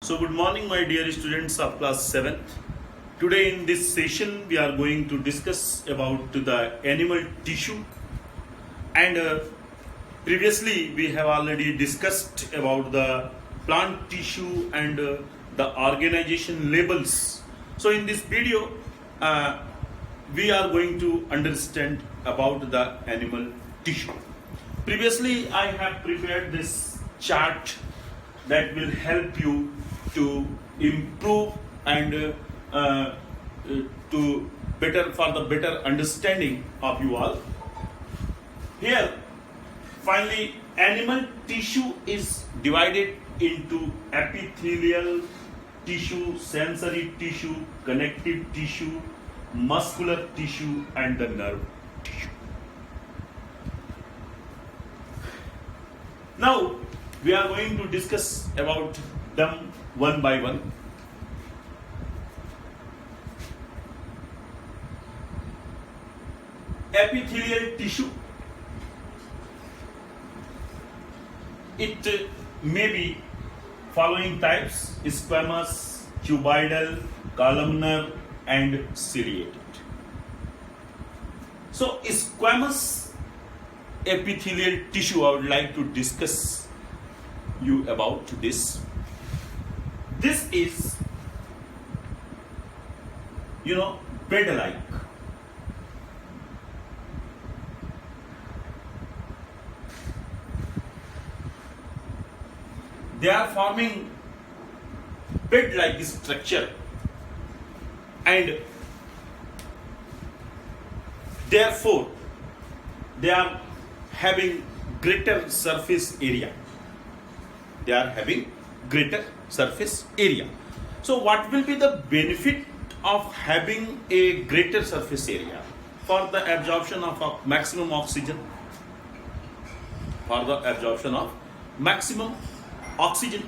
So good morning my dear students of class 7th. Today in this session we are going to discuss about the animal tissue and previously we have already discussed about the plant tissue and the organization labels. So in this video we are going to understand about the animal tissue. Previously I have prepared this chart that will help you to improve and to better understanding of you all. Here finally animal tissue is divided into epithelial tissue, sensory tissue, connective tissue, muscular tissue and the nerve tissue. Now we are going to discuss about them one by one. Epithelial tissue, it may be following types: squamous, cuboidal, columnar and ciliated. So squamous epithelial tissue, I would like to discuss you about this. This is, bed-like. They are forming bed-like structure and therefore they are having greater surface area. They are having greater surface area. So what will be the benefit of having a greater surface area? For the absorption of maximum oxygen. For the absorption of maximum oxygen.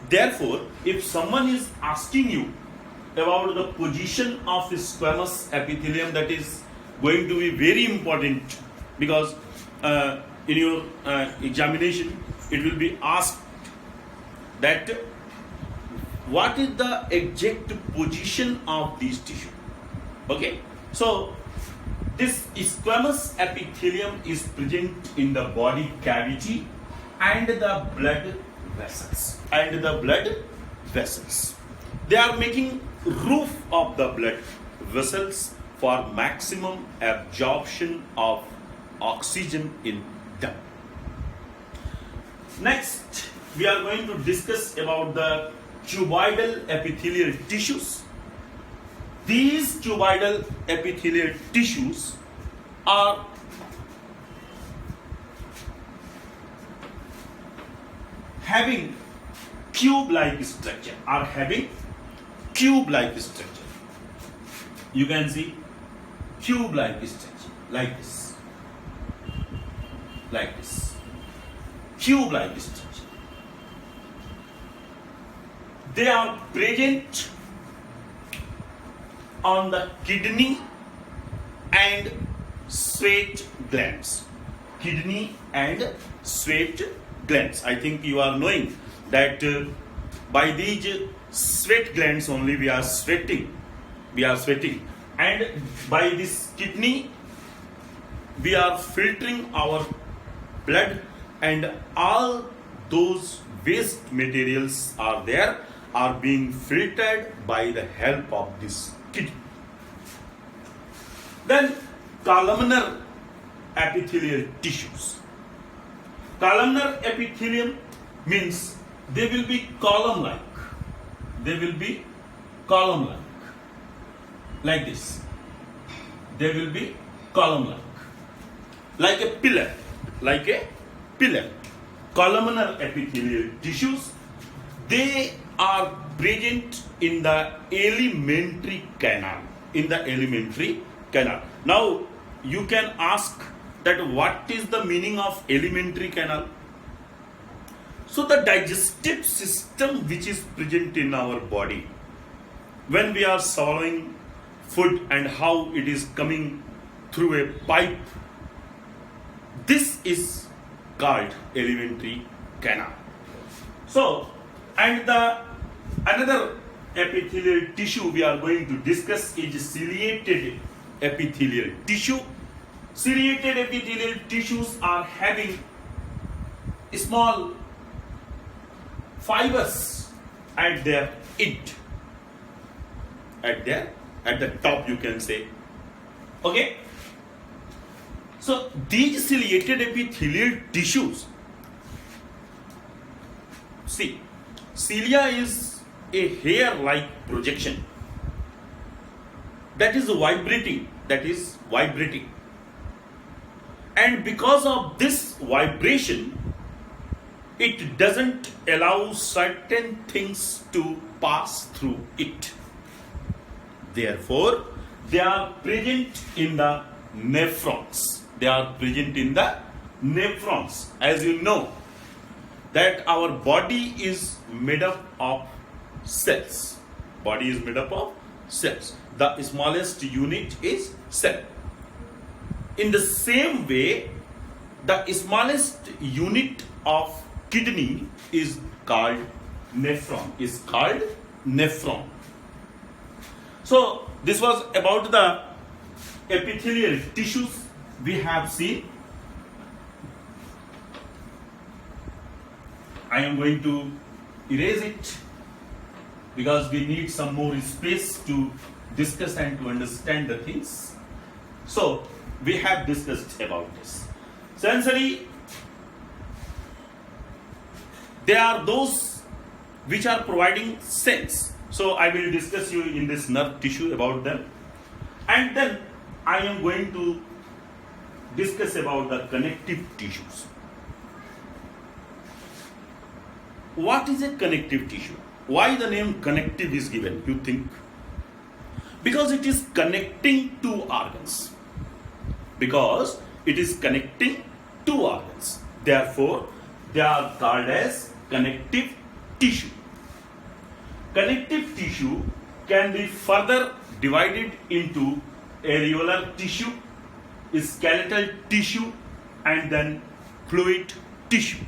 Therefore, if someone is asking you about the position of squamous epithelium, that is going to be very important, because in your examination it will be asked that what is the exact position of these tissue. Okay, so this squamous epithelium is present in the body cavity and the blood vessels. They are making roof of the blood vessels for maximum absorption of oxygen in them. Next, we are going to discuss about the cuboidal epithelial tissues. These cuboidal epithelial tissues are having cube-like structure. You can see cube-like structure like this. Cube-like structure. They are present on the kidney and sweat glands. I think you are knowing that by these sweat glands only we are sweating, and by this kidney we are filtering our blood, and all those waste materials are being filtered by the help of this kidney. Then columnar epithelial tissues. Columnar epithelium means they will be column-like. Like this. They will be column-like. Like a pillar. Columnar epithelial tissues, they are present in the alimentary canal. Now you can ask that what is the meaning of alimentary canal? So the digestive system which is present in our body, when we are swallowing food and how it is coming through a pipe, this is called alimentary canal. So, and the Another epithelial tissue we are going to discuss is ciliated epithelial tissue. Ciliated epithelial tissues are having small fibers at their end, at the top, you can say. Okay, so these ciliated epithelial tissues, see, cilia is a hair-like projection that is vibrating, and because of this vibration, it doesn't allow certain things to pass through it. Therefore, they are present in the nephrons. As you know, that our body is made up of cells. The smallest unit is cell. In the same way, the smallest unit of kidney is called nephron. So this was about the epithelial tissues we have seen. I am going to erase it because we need some more space to discuss and to understand the things. So we have discussed about this. Sensory, they are those which are providing sense. So I will discuss you in this nerve tissue about them. And then I am going to discuss about the connective tissues. What is a connective tissue? Why the name connective is given, you think? Because it is connecting two organs. Therefore, they are called as connective tissue. Connective tissue can be further divided into areolar tissue, skeletal tissue, and then fluid tissue.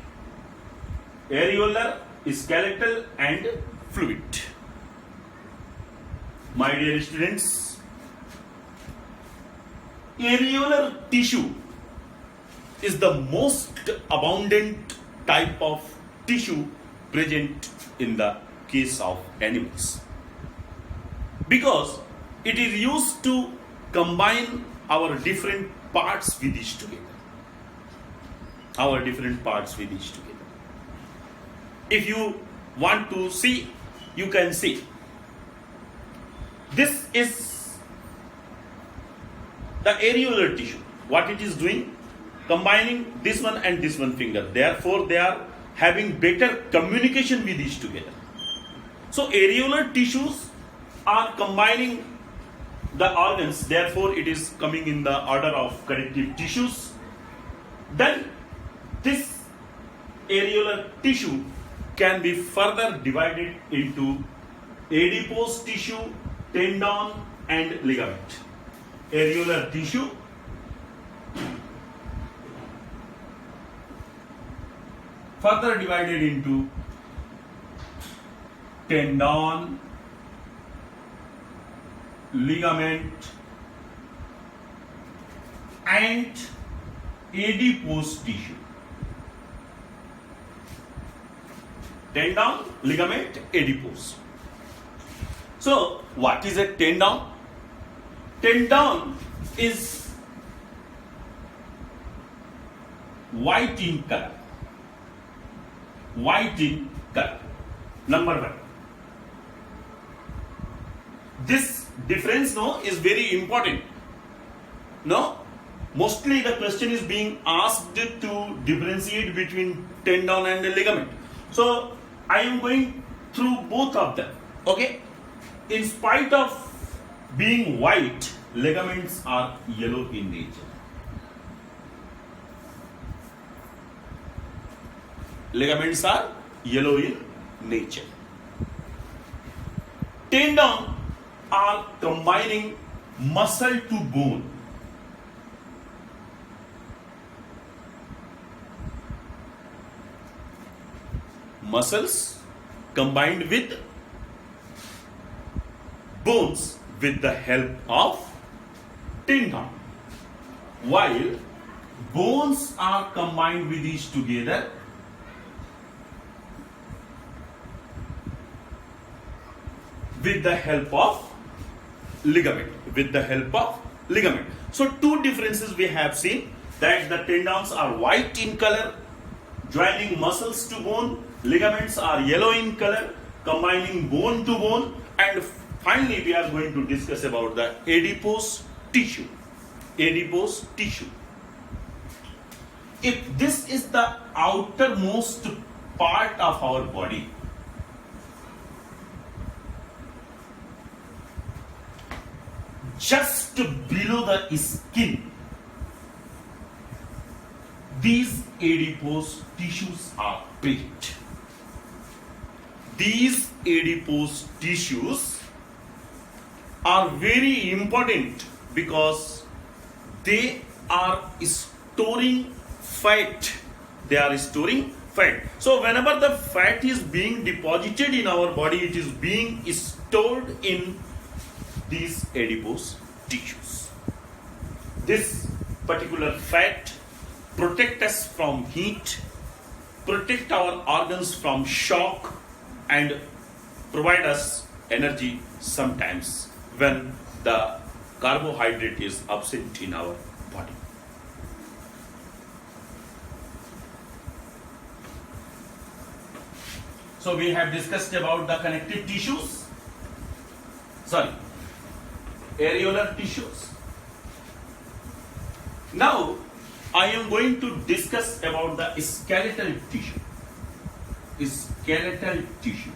Areolar, skeletal, and fluid. My dear students, areolar tissue is the most abundant type of tissue present in the case of animals, because it is used to combine our different parts with each together. If you want to see, you can see. This is the areolar tissue. What it is doing? Combining this one and this one finger. Therefore, they are having better communication with each together. So, areolar tissues are combining the organs. Therefore, it is coming in the order of connective tissues. Then, this areolar tissue can be further divided into adipose tissue, tendon, and ligament. Areolar tissue further divided into tendon, ligament, and adipose tissue. Tendon, ligament, adipose. So, what is a tendon? Tendon is white in color. Number one. This difference is very important. Mostly the question is being asked to differentiate between tendon and ligament. So I am going through both of them. Okay. In spite of being white, ligaments are yellow in nature. Tendon are combining muscle to bone. Muscles combined with bones with the help of tendon. While bones are combined with each together, with the help of ligament. With the help of ligament. So two differences we have seen, that the tendons are white in color, joining muscles to bone. Ligaments are yellow in color, combining bone to bone. And finally, we are going to discuss about the adipose tissue. Adipose tissue. If this is the outermost part of our body, just below the skin, these adipose tissues are present. These adipose tissues are very important because they are storing fat. They are storing fat. So whenever the fat is being deposited in our body, it is being stored in these adipose tissues. This particular fat protect us from heat, protect our organs from shock, and provide us energy sometimes when the carbohydrate is absent in our body. So we have discussed about the connective tissues, areolar tissues. Now I am going to discuss about the skeletal tissue. Skeletal tissue.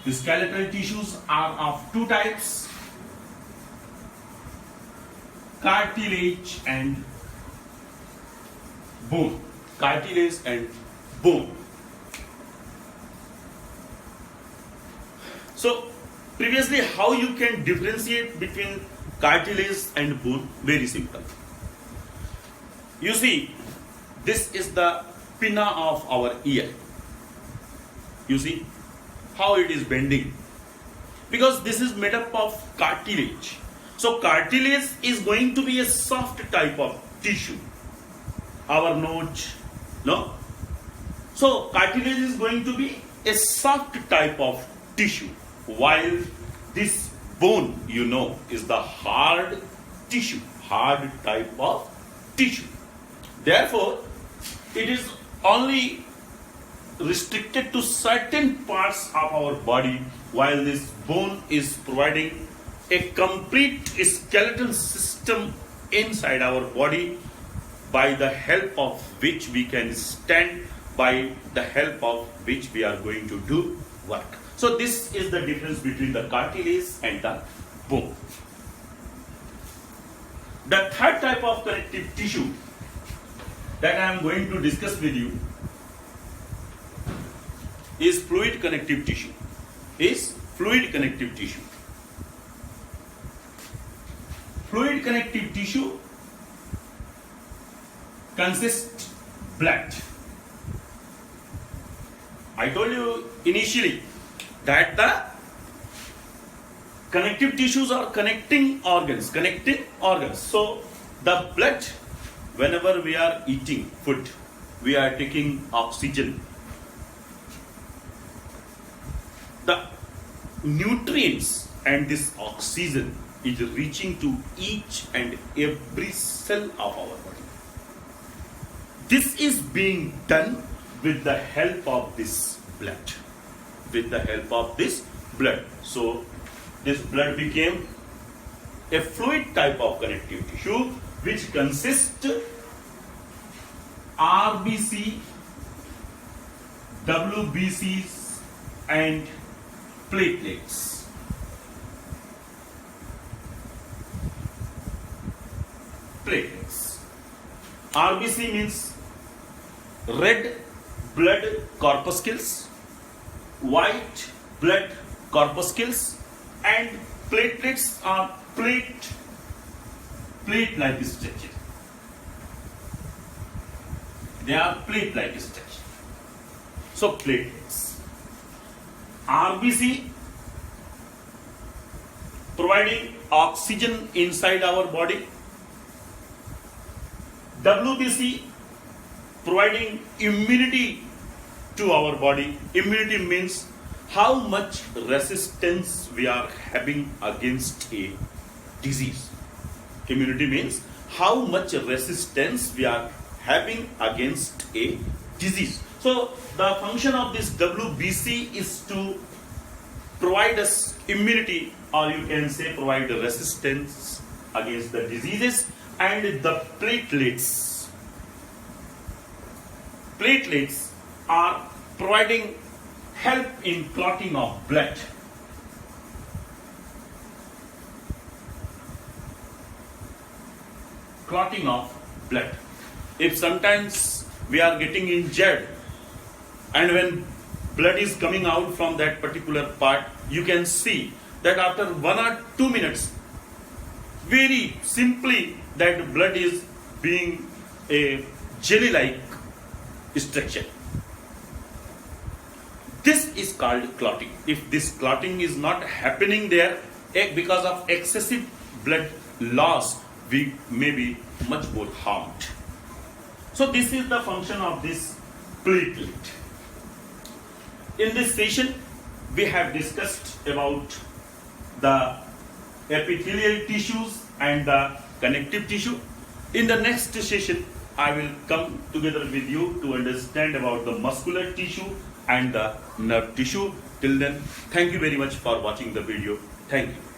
The skeletal tissues are of two types: cartilage and bone. Cartilage and bone. So previously, how you can differentiate between cartilage and bone? Very simple. You see, this is the pinna of our ear. You see how it is bending, because this is made up of cartilage. So cartilage is going to be a soft type of tissue. Our nose, no? So cartilage is going to be a soft type of tissue, while this bone, is the hard tissue, hard type of tissue. Therefore, it is only restricted to certain parts of our body, while this bone is providing a complete skeletal system inside our body, by the help of which we can stand, by the help of which we are going to do work. So this is the difference between the cartilage and the bone. The third type of connective tissue that I am going to discuss with you is fluid connective tissue. Fluid connective tissue consists blood. I told you initially that the connective tissues are connecting organs. So the blood, whenever we are eating food, we are taking oxygen. The nutrients and this oxygen is reaching to each and every cell of our body. This is being done with the help of this blood. So this blood became a fluid type of connective tissue, which consists RBC, WBCs and platelets. RBC means red blood corpuscles, white blood corpuscles, and platelets are plate-like structure. They are plate-like structure. So platelets. RBC providing oxygen inside our body, WBC providing immunity to our body. Immunity means how much resistance we are having against a disease. Immunity means how much resistance we are having against a disease. So the function of this WBC is to provide us immunity, or you can say provide resistance against the diseases. And the platelets. Platelets are providing help in clotting of blood. Clotting of blood. If sometimes we are getting injured and when blood is coming out from that particular part, you can see that after 1 or 2 minutes, very simply that blood is being a jelly-like structure. This is called clotting. If this clotting is not happening there because of excessive blood loss, we may be much more harmed. So this is the function of this platelet. In this session, we have discussed about the epithelial tissues and the connective tissue. In the next session, I will come together with you to understand about the muscular tissue and the nerve tissue. Till then, thank you very much for watching the video. Thank you.